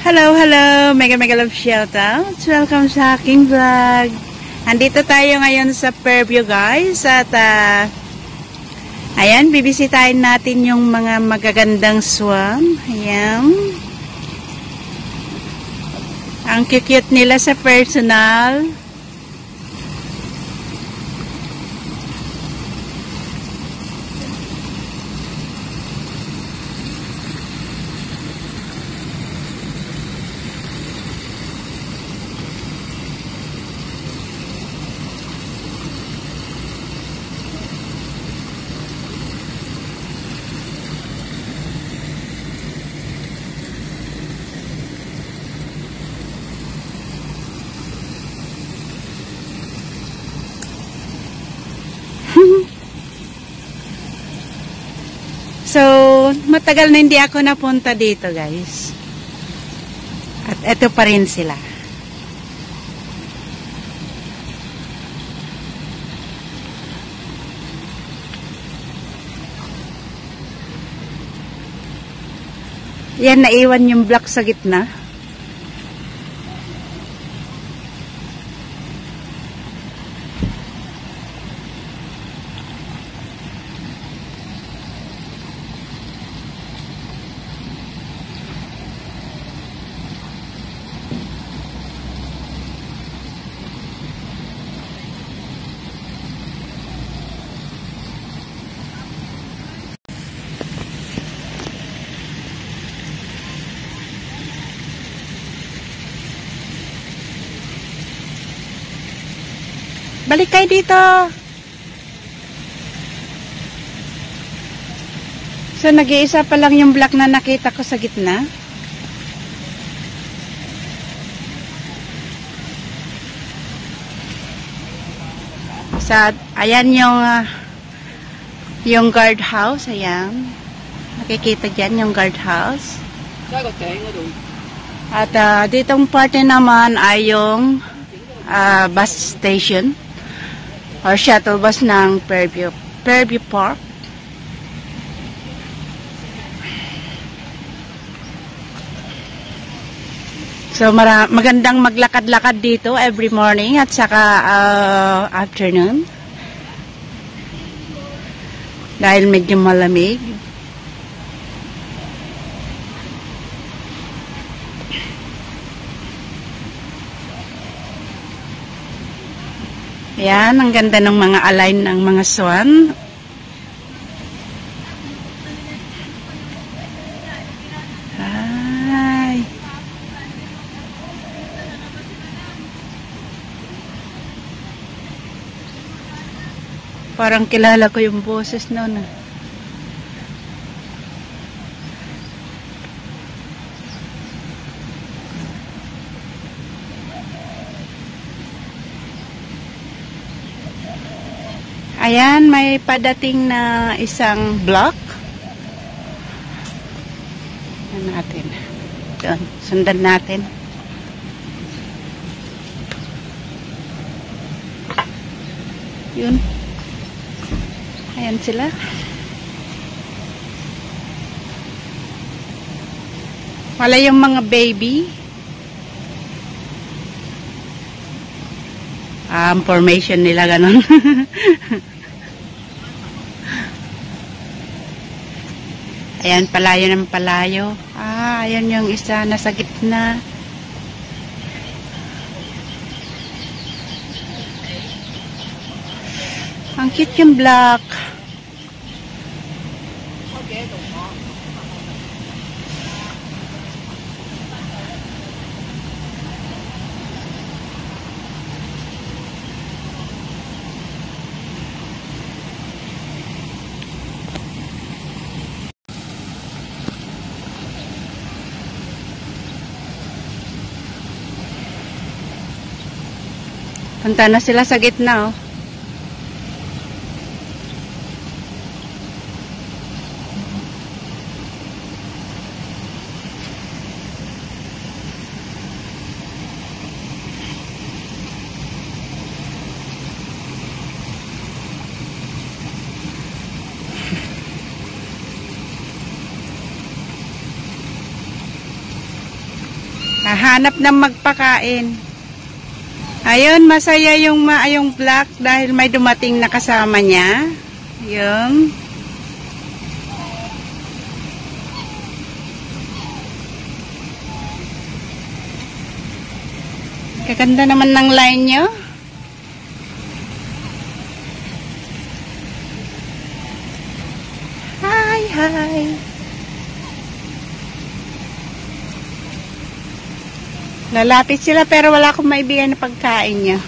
Hello, hello! Mega love shoutouts! Welcome sa aking vlog! Andito tayo ngayon sa Fairview guys at ayan, bibisitahin natin yung mga magagandang swan. Ayan. Ang cute nila sa personal. So, matagal na hindi ako napunta dito, guys. At eto pa rin sila. Yan, naiwan yung block sa gitna. Balik kayo dito. So, nag-iisa pa lang yung block na nakita ko sa gitna. Sa, ayan yung guard house. Ayan. Nakikita dyan yung guard house. At ditong parte naman ay yung bus station. Or shuttle bus ng Fairview Park. So, magandang maglakad-lakad dito every morning at saka afternoon. Dahil medyo malamig. Ayan, ang ganda ng mga align ng mga swan. Ay. Parang kilala ko yung boses noon. Ayan, may padating na isang block. Ayan natin. Doon, sundan natin. Yun. Ayan sila. Wala yung mga baby. Formation nila ganun. Ayan, palayo ng palayo. Ayan yung isa nasa gitna. Ang cute yung black. Punta na sila sa gitna, oh. Hahanap ng magpakain. Ayun, masaya yung maayong black dahil may dumating na kasama niya. Yung kaganda naman ng line nyo. Hi, hi. Lalapit sila pero wala akong maibigay na pagkain niya.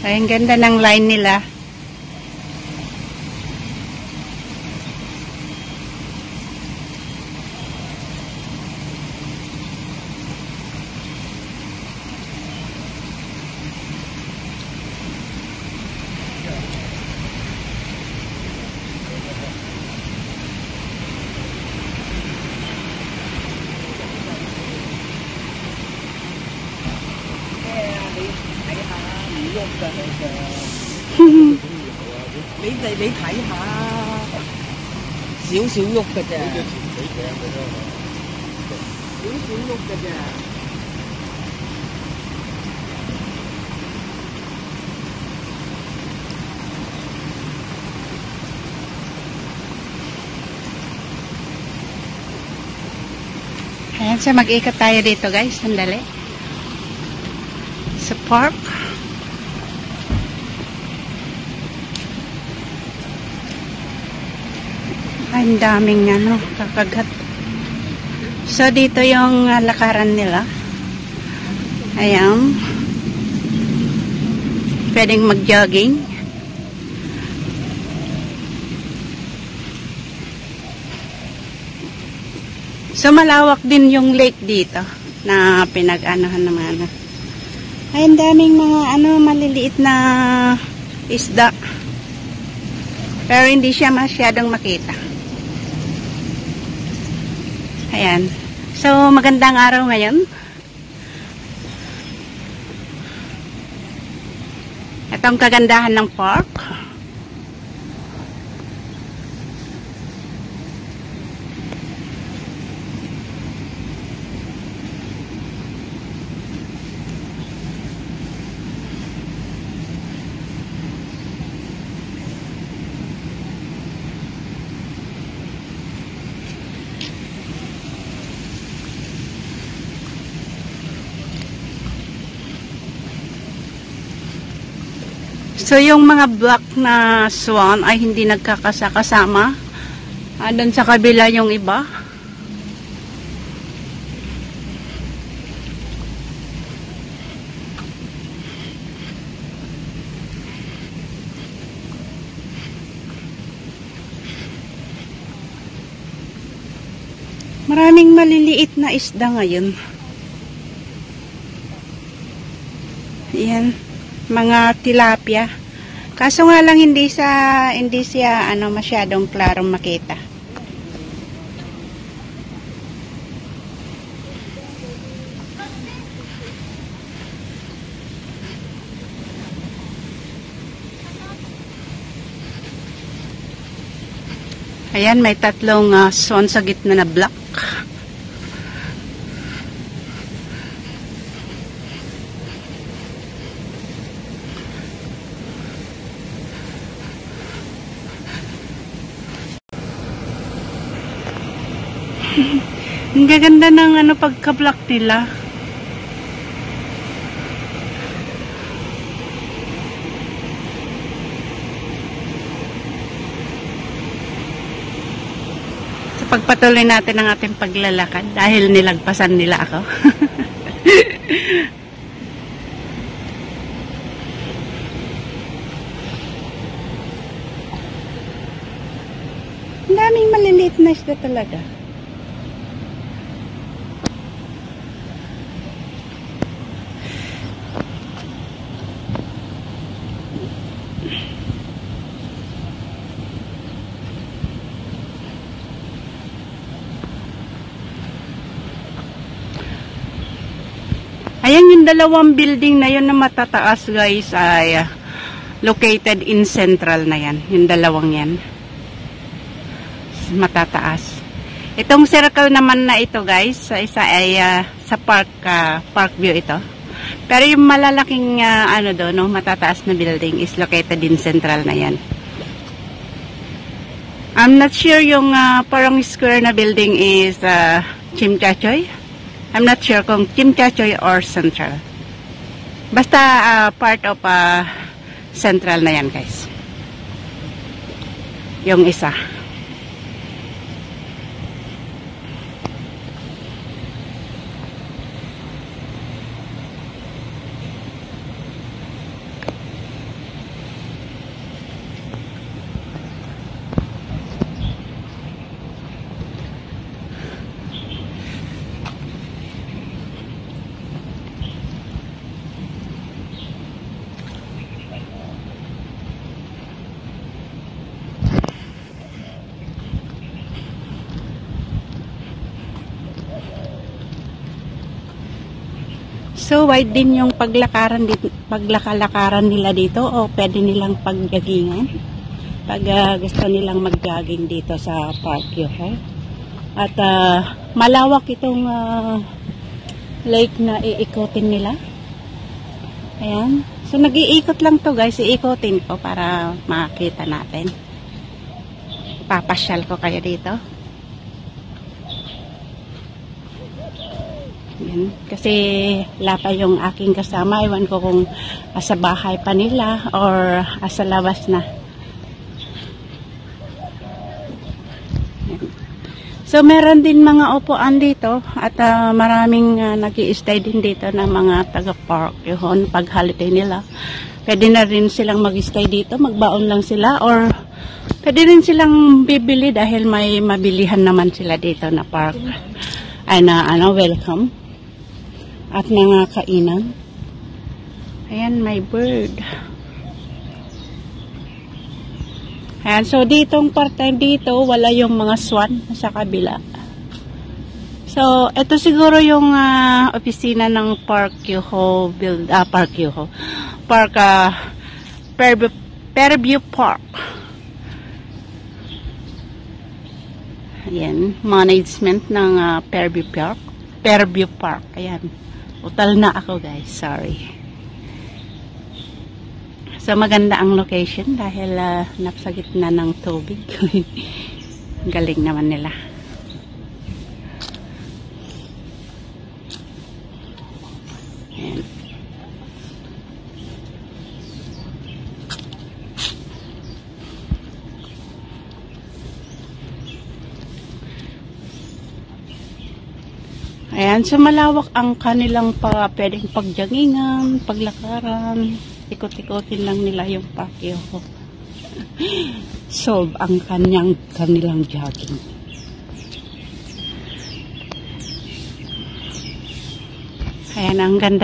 Ay, ang ganda ng line nila.你睇下，少少喐嘅啫，少少喐嘅啫。Ayan, so mag-ikot tayo dito guys, sandali. Sa park. Ay, ang daming kakagat. So, dito yung lakaran nila. Ayan. Pwedeng mag-jogging. So, malawak din yung lake dito na pinag-anohan naman. Ay, ang daming mga maliliit na isda. Pero hindi siya masyadong makita. Ayan. So, magandang araw ngayon. Ito ang kagandahan ng park. So, yung mga black na swan ay hindi nagkakasama. Doon sa kabila yung iba. Maraming maliliit na isda ngayon. Yan. Mga tilapia. Kaso nga lang hindi siya masyadong klarong makita. Ayan, may tatlong swan sa gitna na black. Ang gaganda ng pagka-black nila. So, pagpatuloy natin ang ating paglalakad dahil nilagpasan nila ako. Ang daming maliliit na isda talaga. Ayan yung dalawang building na yun na matataas guys ay located in central na yan. Yung dalawang yan. Matataas. Itong circle naman na ito guys, sa isa ay sa park view ito. Pero yung malalaking ano do, no, matataas na building is located in central na yan. I'm not sure yung parang square na building is Chimchachoy. I'm not sure kung Chimchachoy or Central. Basta part of Central na yan guys. Yung isa. So, wide din yung paglakaran nila dito o pwede nilang pagjogingan pag gusto nilang mag-jogging dito sa Park Yuho. At malawak itong lake na iikotin nila. Ayan. So, nag-iikot lang to guys. Iikotin ko para makita natin. Papasyal ko kayo dito. Yan. Kasi lapa yung aking kasama. Iwan ko kung sa bahay pa nila or sa labas na. Yan. So meron din mga upuan dito at maraming nag-i-stay din dito ng mga taga-park yun pag holiday nila. Pwede na rin silang mag-stay dito, magbaon lang sila or pwede rin silang bibili dahil may mabilihan naman sila dito na park. Ay na welcome. At mga kainan. Ayan, may bird. Ayan, so ditong part-time dito, wala yung mga swan sa kabila. So, ito siguro yung opisina ng Park Yuho Fairview Park. Ayan, management ng Fairview Park. Ayan. Utal na ako guys, sorry. So maganda ang location dahil nasa gitna ng tubig. Galing naman nila. Ayan. Ayan, so malawak ang kanilang pwedeng pagjogingan, paglakaran, ikot-ikotin lang nila yung Park Yuho. Solve ang kanilang jogging. Ayan, ang ganda.